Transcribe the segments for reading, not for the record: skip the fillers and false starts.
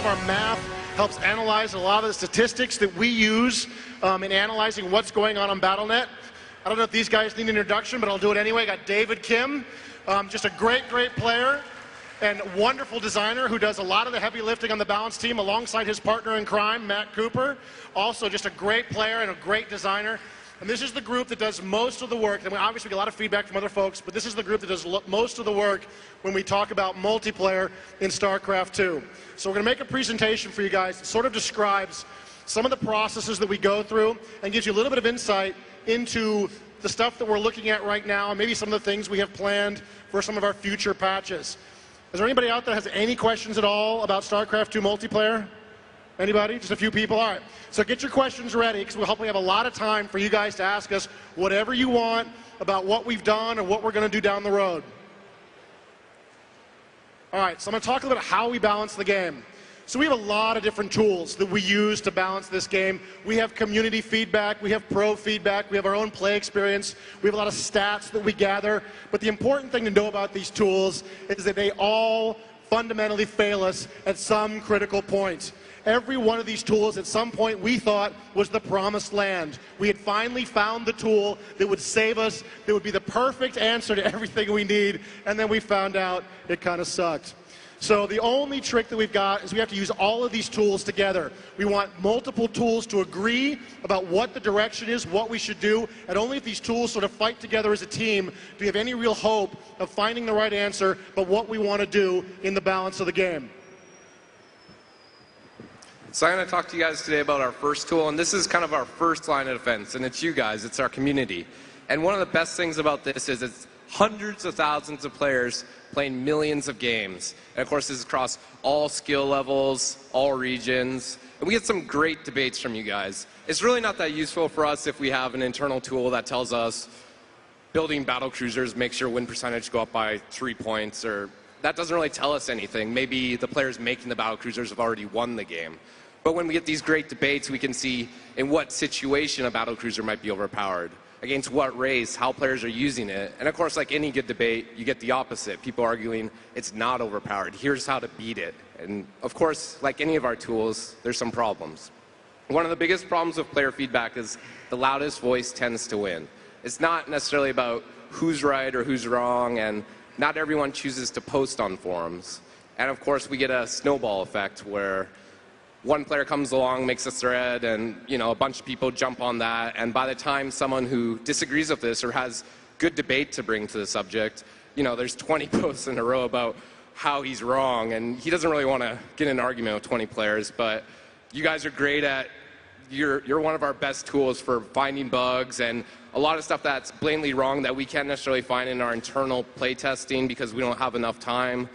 our math, helps analyze a lot of the statistics that we use in analyzing what's going on BattleNet. I don't know if these guys need an introduction, but I'll do it anyway. Got David Kim, just a great player and wonderful designer who does a lot of the heavy lifting on the balance team alongside his partner in crime, Matt Cooper. Also just a great player and a great designer. And this is the group that does most of the work. And we obviously get a lot of feedback from other folks, but this is the group that does most of the work when we talk about multiplayer in StarCraft 2. So we're going to make a presentation for you guys that sort of describes some of the processes that we go through and gives you a little bit of insight into the stuff that we're looking at right now and maybe some of the things we have planned for some of our future patches. Is there anybody out there that has any questions at all about StarCraft 2 multiplayer? Anybody? Just a few people? All right. So get your questions ready because we'll hopefully have a lot of time for you guys to ask us whatever you want about what we've done or what we're going to do down the road. All right. So I'm going to talk a little bit about how we balance the game. So we have a lot of different tools that we use to balance this game. We have community feedback, we have pro feedback, we have our own play experience, we have a lot of stats that we gather. But the important thing to know about these tools is that they all fundamentally fail us at some critical point. Every one of these tools at some point we thought was the promised land. We had finally found the tool that would save us, that would be the perfect answer to everything we need, and then we found out it kind of sucked. So the only trick that we've got is we have to use all of these tools together. We want multiple tools to agree about what the direction is, what we should do, and only if these tools sort of fight together as a team do we have any real hope of finding the right answer, but what we want to do in the balance of the game. So I'm going to talk to you guys today about our first tool, and this is kind of our first line of defense, and it's you guys, it's our community. And one of the best things about this is it's hundreds of thousands of players playing millions of games. And of course, this is across all skill levels, all regions. And we get some great debates from you guys. It's really not that useful for us if we have an internal tool that tells us building battle cruisers makes your win percentage go up by 3 points, or that doesn't really tell us anything. Maybe the players making the battle cruisers have already won the game. But when we get these great debates, we can see in what situation a battle cruiser might be overpowered, against what race, how players are using it. And of course, like any good debate, you get the opposite. People arguing it's not overpowered. Here's how to beat it. And of course, like any of our tools, there's some problems. One of the biggest problems with player feedback is the loudest voice tends to win. It's not necessarily about who's right or who's wrong, and not everyone chooses to post on forums. And of course, we get a snowball effect where one player comes along, makes a thread, and a bunch of people jump on that. And by the time someone who disagrees with this or has good debate to bring to the subject, there's 20 posts in a row about how he's wrong, and he doesn't really want to get in an argument with 20 players. But you guys are great at. You're one of our best tools for finding bugs and a lot of stuff that's blatantly wrong that we can't necessarily find in our internal play testing because we don't have enough time.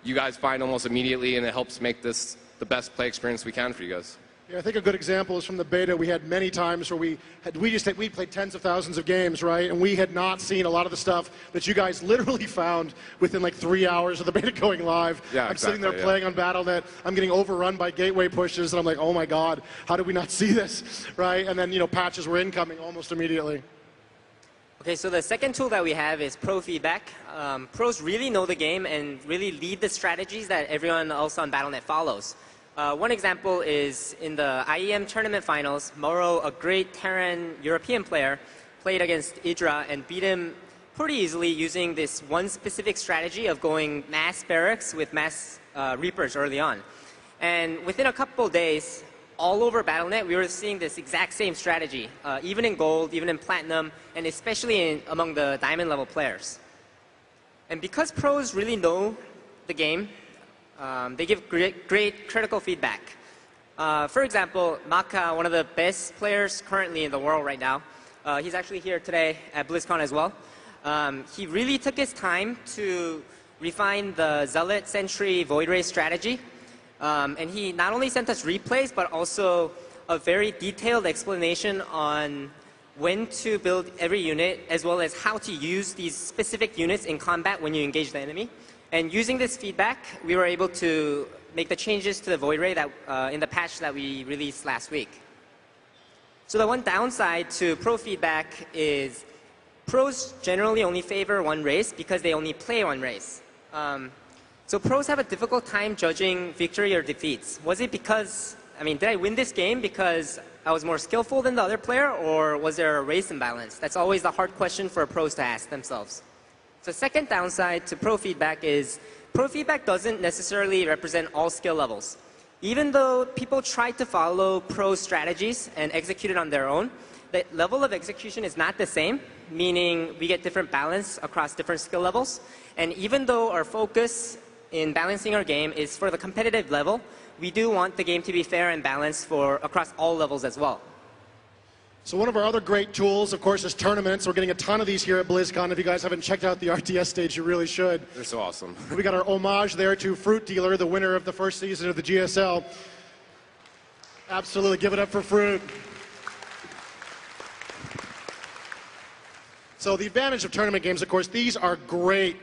You guys find almost immediately, and it helps make this the best play experience we can for you guys. Yeah, I think a good example is from the beta. We had many times where we played tens of thousands of games, right? And we had not seen a lot of the stuff that you guys literally found within like 3 hours of the beta going live. Yeah, I'm exactly, sitting there playing on BattleNet. I'm getting overrun by gateway pushes, and I'm like, oh my God, how did we not see this, right? And then patches were incoming almost immediately. Okay, so the second tool that we have is pro feedback. Pros really know the game and really lead the strategies that everyone else on BattleNet follows. One example is in the IEM tournament finals, Moro, a great Terran European player, played against Idra and beat him pretty easily using this one specific strategy of going mass barracks with mass Reapers early on. And within a couple days, all over BattleNet, we were seeing this exact same strategy, even in gold, even in platinum, and especially among the diamond level players. And because pros really know the game, they give great critical feedback. For example, Maka, one of the best players currently in the world right now, he's actually here today at Blizzcon as well. He really took his time to refine the Zealot Sentry Void Ray strategy. And he not only sent us replays, but also a very detailed explanation on when to build every unit, as well as how to use these specific units in combat when you engage the enemy. And using this feedback, we were able to make the changes to the Void Ray that, in the patch that we released last week. So the one downside to pro feedback is pros generally only favor one race because they only play one race. So pros have a difficult time judging victory or defeats. Was it because, did I win this game because I was more skillful than the other player, or was there a race imbalance? That's always the hard question for pros to ask themselves. So second downside to pro feedback is pro feedback doesn't necessarily represent all skill levels. Even though people try to follow pro strategies and execute it on their own, the level of execution is not the same, meaning we get different balance across different skill levels. And even though our focus in balancing our game is for the competitive level, we do want the game to be fair and balanced across all levels as well. So one of our other great tools, of course, is tournaments. We're getting a ton of these here at Blizzcon. If you guys haven't checked out the RTS stage, you really should. They're so awesome. We got our homage there to Fruit Dealer, the winner of the first season of the GSL. Absolutely, give it up for Fruit. So the advantage of tournament games, of course, these are great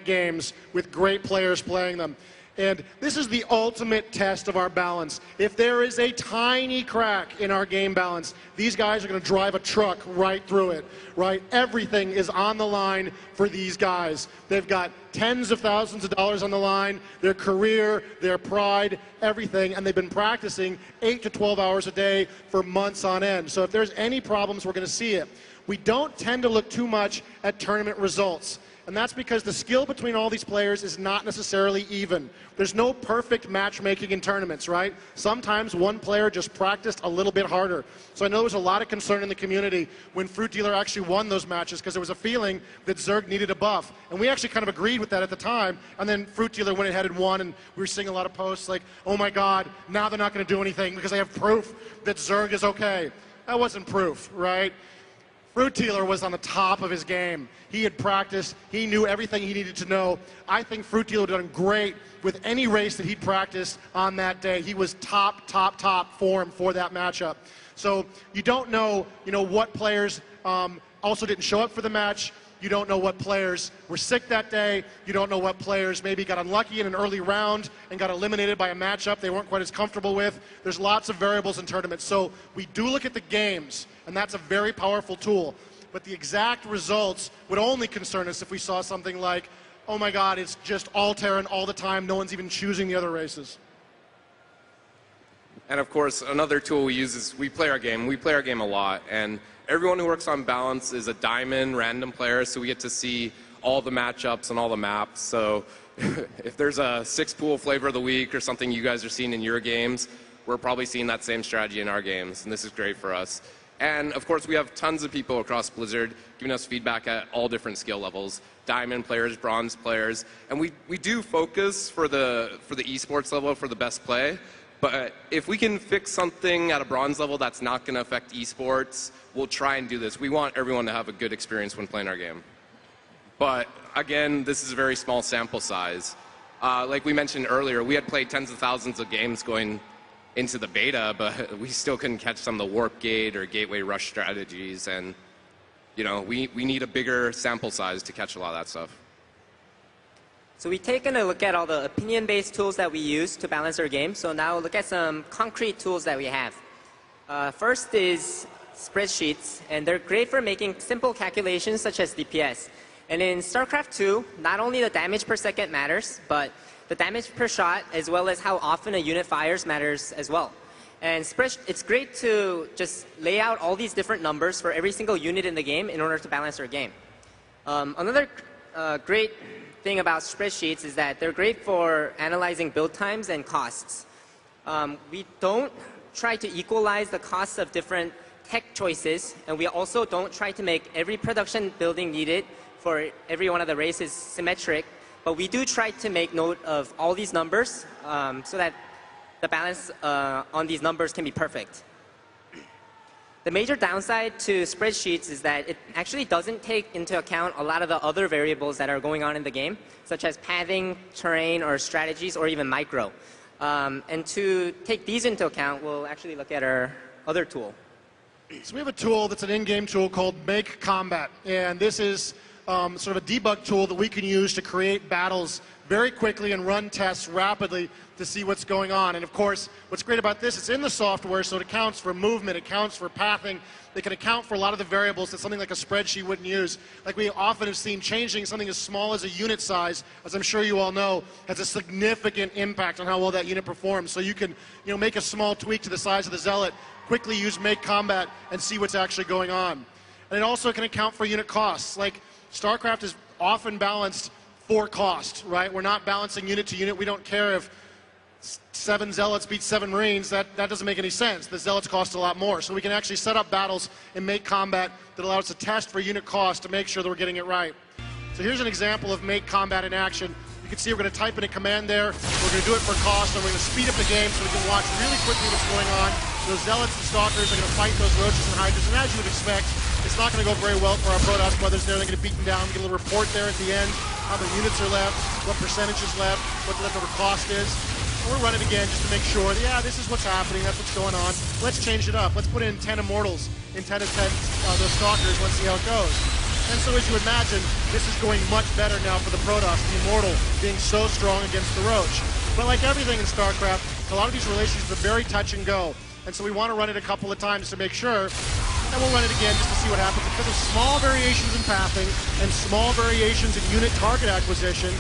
games with great players playing them. And this is the ultimate test of our balance. If there is a tiny crack in our game balance, these guys are going to drive a truck right through it, right? Everything is on the line for these guys. They've got tens of thousands of dollars on the line, their career, their pride, everything, and they've been practicing 8 to 12 hours a day for months on end. So if there's any problems, we're going to see it. We don't tend to look too much at tournament results. And that's because the skill between all these players is not necessarily even. There's no perfect matchmaking in tournaments, right? Sometimes one player just practiced a little bit harder. So I know there was a lot of concern in the community when Fruit Dealer actually won those matches because there was a feeling that Zerg needed a buff. And we actually kind of agreed with that at the time. And then Fruit Dealer went ahead and won, and we were seeing a lot of posts like, oh my God, now they're not going to do anything because they have proof that Zerg is okay. That wasn't proof, right? Fruit Dealer was on the top of his game. He had practiced. He knew everything he needed to know. I think Fruit Dealer done great with any race that he'd practiced on that day. He was top form for that matchup. So you don't know, what players also didn't show up for the match. You don't know what players were sick that day. You don't know what players maybe got unlucky in an early round and got eliminated by a matchup they weren't quite as comfortable with. There's lots of variables in tournaments. So we do look at the games, and that's a very powerful tool. But the exact results would only concern us if we saw something like, oh my God, it's just all Terran all the time. No one's even choosing the other races. And of course, another tool we use is we play our game. We play our game a lot. And everyone who works on balance is a diamond random player, so we get to see all the matchups and all the maps. So if there's a 6-pool flavor of the week or something you guys are seeing in your games, we're probably seeing that same strategy in our games, and this is great for us. And of course, we have tons of people across Blizzard giving us feedback at all different skill levels, diamond players, bronze players, and we do focus for the esports level for the best play. But if we can fix something at a bronze level that's not going to affect esports, we'll try and do this. We want everyone to have a good experience when playing our game. But again, this is a very small sample size. Like we mentioned earlier, we had played tens of thousands of games going into the beta, but we still couldn't catch some of the warp gate or gateway rush strategies. And we need a bigger sample size to catch a lot of that stuff. So we've taken a look at all the opinion-based tools that we use to balance our game. So now look at some concrete tools that we have. First is spreadsheets, and they're great for making simple calculations such as DPS. And in Starcraft 2, not only the damage per second matters, but the damage per shot as well as how often a unit fires matters as well. And it's great to just lay out all these different numbers for every single unit in the game in order to balance our game. Another great thing about spreadsheets is that they're great for analyzing build times and costs. We don't try to equalize the costs of different tech choices, and we also don't try to make every production building needed for every one of the races symmetric, but we do try to make note of all these numbers so that the balance on these numbers can be perfect. The major downside to spreadsheets is that it actually doesn't take into account a lot of the other variables that are going on in the game, such as pathing, terrain, or strategies, or even micro. And to take these into account, we'll actually look at our other tool. So we have a tool that's an in-game tool called Make Combat, and this is sort of a debug tool that we can use to create battles very quickly and run tests rapidly to see what's going on. And of course, what's great about this, it's in the software, so it accounts for movement, it accounts for pathing. They can account for a lot of the variables that something like a spreadsheet wouldn't use. Like we often have seen, changing something as small as a unit size, as I'm sure you all know, has a significant impact on how well that unit performs. So you can, make a small tweak to the size of the zealot, quickly use make combat, and see what's actually going on. And it also can account for unit costs. Like Starcraft is often balanced for cost, right? We're not balancing unit to unit. We don't care if 7 zealots beat 7 marines. That doesn't make any sense. The zealots cost a lot more. So we can actually set up battles and make combat that allow us to test for unit cost to make sure that we're getting it right. So here's an example of make combat in action. You can see we're going to type in a command there. We're going to do it for cost, and we're going to speed up the game so we can watch really quickly what's going on. Those zealots and stalkers are going to fight those roaches and hydras, and as you would expect, it's not going to go very well for our Protoss brothers there. They're going to beat them down. We get a little report there at the end, how the units are left, what percentage is left, what the leftover cost is. And we'll run it again just to make sure that, yeah, this is what's happening, that's what's going on. Let's change it up. Let's put in 10 immortals instead of 10 those stalkers. Let's see how it goes. And so as you imagine, this is going much better now for the Protoss, the Immortal being so strong against the Roach. But like everything in StarCraft, a lot of these relationships are very touch and go. And so we want to run it a couple of times to make sure, and we'll run it again just to see what happens. Because of small variations in pathing and small variations in unit target acquisition,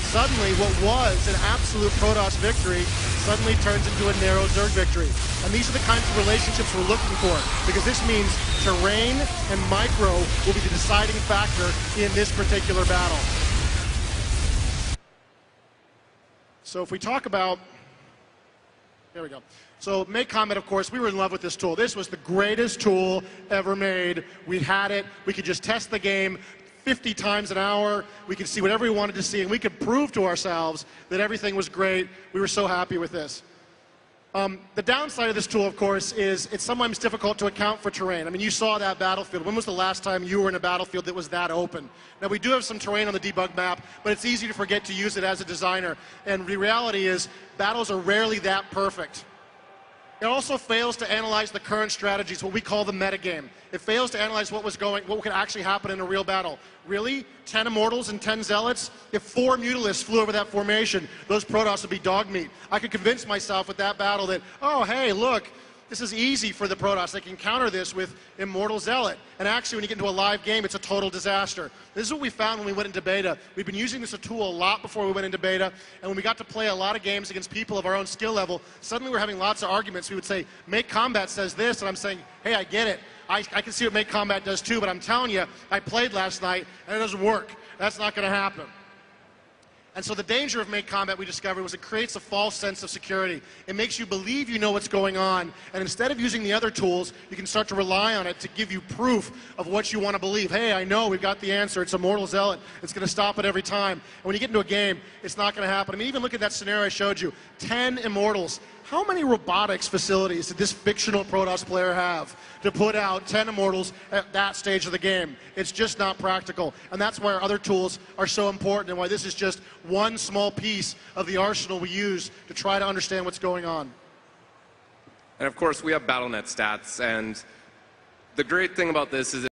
suddenly what was an absolute Protoss victory suddenly turns into a narrow Zerg victory. And these are the kinds of relationships we're looking for, because this means terrain and micro will be the deciding factor in this particular battle. So if we talk about, there we go. So make combat, of course, we were in love with this tool. This was the greatest tool ever made. We had it. We could just test the game 50 times an hour. We could see whatever we wanted to see, and we could prove to ourselves that everything was great. We were so happy with this. The downside of this tool, of course, is it's sometimes difficult to account for terrain. I mean, you saw that battlefield. When was the last time you were in a battlefield that was that open? Now, we do have some terrain on the debug map, but it's easy to forget to use it as a designer. And the reality is, battles are rarely that perfect. It also fails to analyze the current strategies, what we call the metagame. It fails to analyze what could actually happen in a real battle. Really? 10 Immortals and 10 Zealots? If 4 Mutalisks flew over that formation, those Protoss would be dog meat. I could convince myself with that battle that, oh, hey, look, this is easy for the Protoss. They can counter this with Immortal Zealot. And actually, when you get into a live game, it's a total disaster. This is what we found when we went into beta. We've been using this tool a lot before we went into beta, and when we got to play a lot of games against people of our own skill level, suddenly we're having lots of arguments. We would say, Make Combat says this, and I'm saying, hey, I get it. I can see what Make Combat does too, but I'm telling you, I played last night, and it doesn't work. That's not going to happen. And so the danger of Make Combat, we discovered, was it creates a false sense of security. It makes you believe you know what's going on, and instead of using the other tools, you can start to rely on it to give you proof of what you want to believe. Hey, I know, we've got the answer. It's Immortal Zealot. It's going to stop it every time. And when you get into a game, it's not going to happen. I mean, even look at that scenario I showed you. 10 Immortals. How many robotics facilities did this fictional Protoss player have to put out 10 Immortals at that stage of the game? It's just not practical. And that's why our other tools are so important, and why this is just one small piece of the arsenal we use to try to understand what's going on. And of course, we have BattleNet stats, and the great thing about this is